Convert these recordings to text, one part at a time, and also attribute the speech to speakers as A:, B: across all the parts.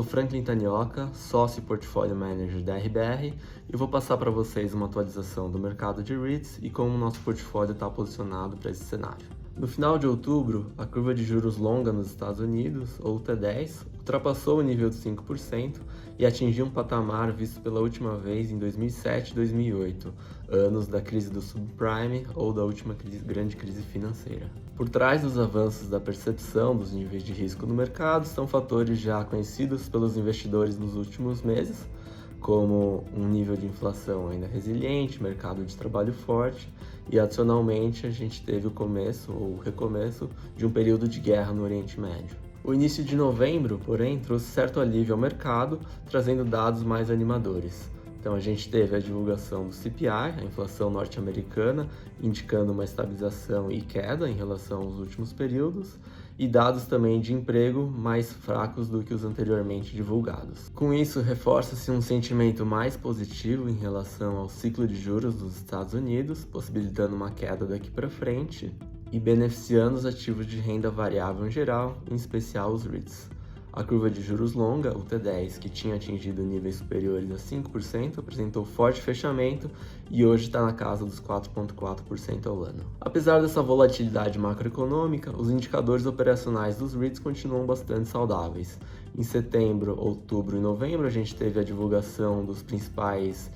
A: sou Franklin Tanioca, sócio e portfólio manager da RBR, e vou passar para vocês uma atualização do mercado de REITs e como o nosso portfólio está posicionado para esse cenário. No final de outubro, a curva de juros longa nos Estados Unidos, ou T10, ultrapassou o nível de 5% e atingiu um patamar visto pela última vez em 2007 e 2008, anos da crise do subprime ou da última grande crise financeira. Por trás dos avanços da percepção dos níveis de risco no mercado estão fatores já conhecidos pelos investidores nos últimos meses, como um nível de inflação ainda resiliente, mercado de trabalho forte e, adicionalmente, a gente teve o começo ou o recomeço de um período de guerra no Oriente Médio. O início de novembro, porém, trouxe certo alívio ao mercado, trazendo dados mais animadores. Então a gente teve a divulgação do CPI, a inflação norte-americana, indicando uma estabilização e queda em relação aos últimos períodos, e dados também de emprego mais fracos do que os anteriormente divulgados. Com isso, reforça-se um sentimento mais positivo em relação ao ciclo de juros dos Estados Unidos, possibilitando uma queda daqui para frente e beneficiando os ativos de renda variável em geral, em especial os REITs. A curva de juros longa, o T10, que tinha atingido níveis superiores a 5%, apresentou forte fechamento e hoje está na casa dos 4,4% ao ano. Apesar dessa volatilidade macroeconômica, os indicadores operacionais dos REITs continuam bastante saudáveis. Em setembro, outubro e novembro, a gente teve a divulgação dos principais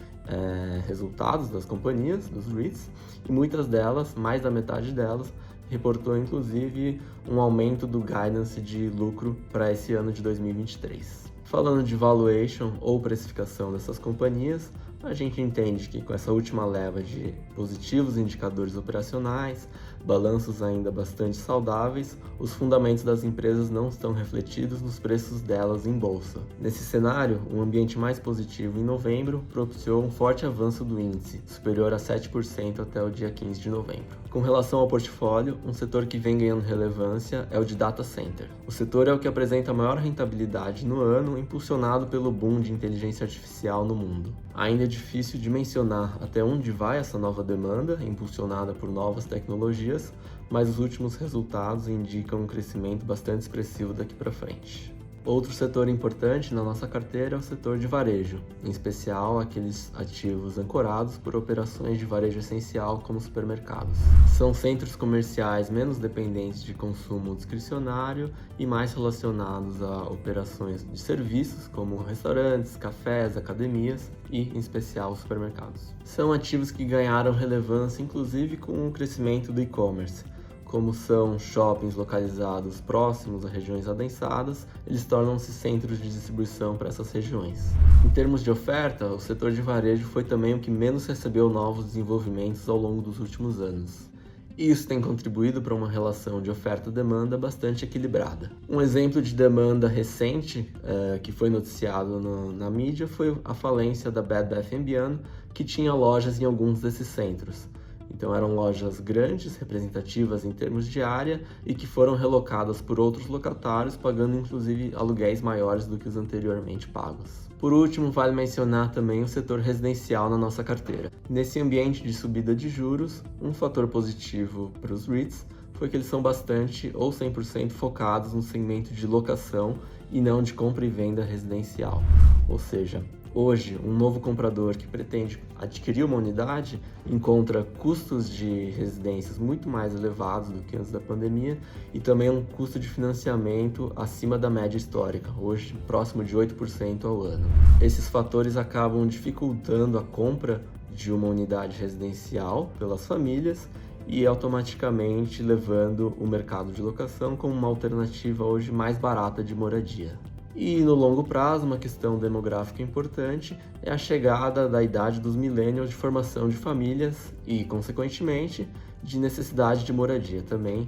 A: resultados das companhias, dos REITs, e muitas delas, mais da metade delas, reportou inclusive um aumento do guidance de lucro para esse ano de 2023. Falando de valuation ou precificação dessas companhias, a gente entende que com essa última leva de positivos indicadores operacionais, balanços ainda bastante saudáveis, os fundamentos das empresas não estão refletidos nos preços delas em bolsa. Nesse cenário, um ambiente mais positivo em novembro propiciou um forte avanço do índice, superior a 7% até o dia 15 de novembro. Com relação ao portfólio, um setor que vem ganhando relevância é o de data center. O setor é o que apresenta a maior rentabilidade no ano, impulsionado pelo boom de inteligência artificial no mundo. Ainda é difícil de mencionar até onde vai essa nova demanda, impulsionada por novas tecnologias, mas os últimos resultados indicam um crescimento bastante expressivo daqui para frente. Outro setor importante na nossa carteira é o setor de varejo, em especial aqueles ativos ancorados por operações de varejo essencial como supermercados. São centros comerciais menos dependentes de consumo discricionário e mais relacionados a operações de serviços como restaurantes, cafés, academias e, em especial, supermercados. São ativos que ganharam relevância inclusive com o crescimento do e-commerce. Como são shoppings localizados próximos a regiões adensadas, eles tornam-se centros de distribuição para essas regiões. Em termos de oferta, o setor de varejo foi também o que menos recebeu novos desenvolvimentos ao longo dos últimos anos. Isso tem contribuído para uma relação de oferta-demanda bastante equilibrada. Um exemplo de demanda recente que foi noticiado na mídia foi a falência da Bed Bath & Beyond, que tinha lojas em alguns desses centros. Então eram lojas grandes, representativas em termos de área e que foram relocadas por outros locatários, pagando inclusive aluguéis maiores do que os anteriormente pagos. Por último, vale mencionar também o setor residencial na nossa carteira. Nesse ambiente de subida de juros, um fator positivo para os REITs foi que eles são bastante ou 100% focados no segmento de locação e não de compra e venda residencial. Ou seja, hoje, um novo comprador que pretende adquirir uma unidade encontra custos de residências muito mais elevados do que antes da pandemia e também um custo de financiamento acima da média histórica, hoje próximo de 8% ao ano. Esses fatores acabam dificultando a compra de uma unidade residencial pelas famílias e automaticamente levando o mercado de locação como uma alternativa hoje mais barata de moradia. E no longo prazo, uma questão demográfica importante é a chegada da idade dos millennials de formação de famílias e, consequentemente, de necessidade de moradia também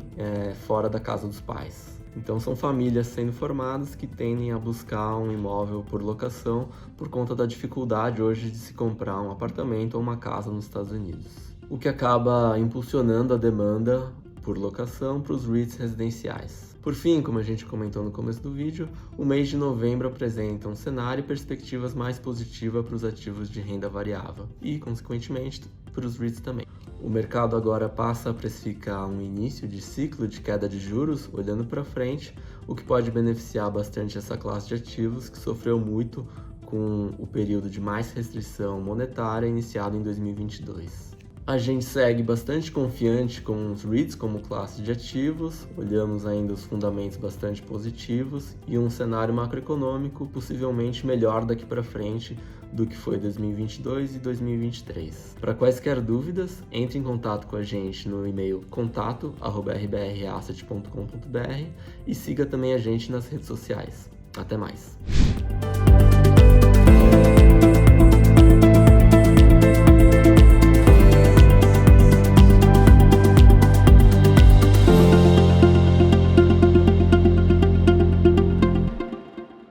A: fora da casa dos pais. Então são famílias sendo formadas que tendem a buscar um imóvel por locação por conta da dificuldade hoje de se comprar um apartamento ou uma casa nos Estados Unidos. O que acaba impulsionando a demanda por locação para os REITs residenciais. Por fim, como a gente comentou no começo do vídeo, o mês de novembro apresenta um cenário e perspectivas mais positivas para os ativos de renda variável e, consequentemente, para os REITs também. O mercado agora passa a precificar um início de ciclo de queda de juros, olhando para frente, o que pode beneficiar bastante essa classe de ativos que sofreu muito com o período de mais restrição monetária iniciado em 2022. A gente segue bastante confiante com os REITs como classe de ativos, olhamos ainda os fundamentos bastante positivos e um cenário macroeconômico possivelmente melhor daqui para frente do que foi 2022 e 2023. Para quaisquer dúvidas, entre em contato com a gente no e-mail contato@rbrasset.com.br e siga também a gente nas redes sociais. Até mais!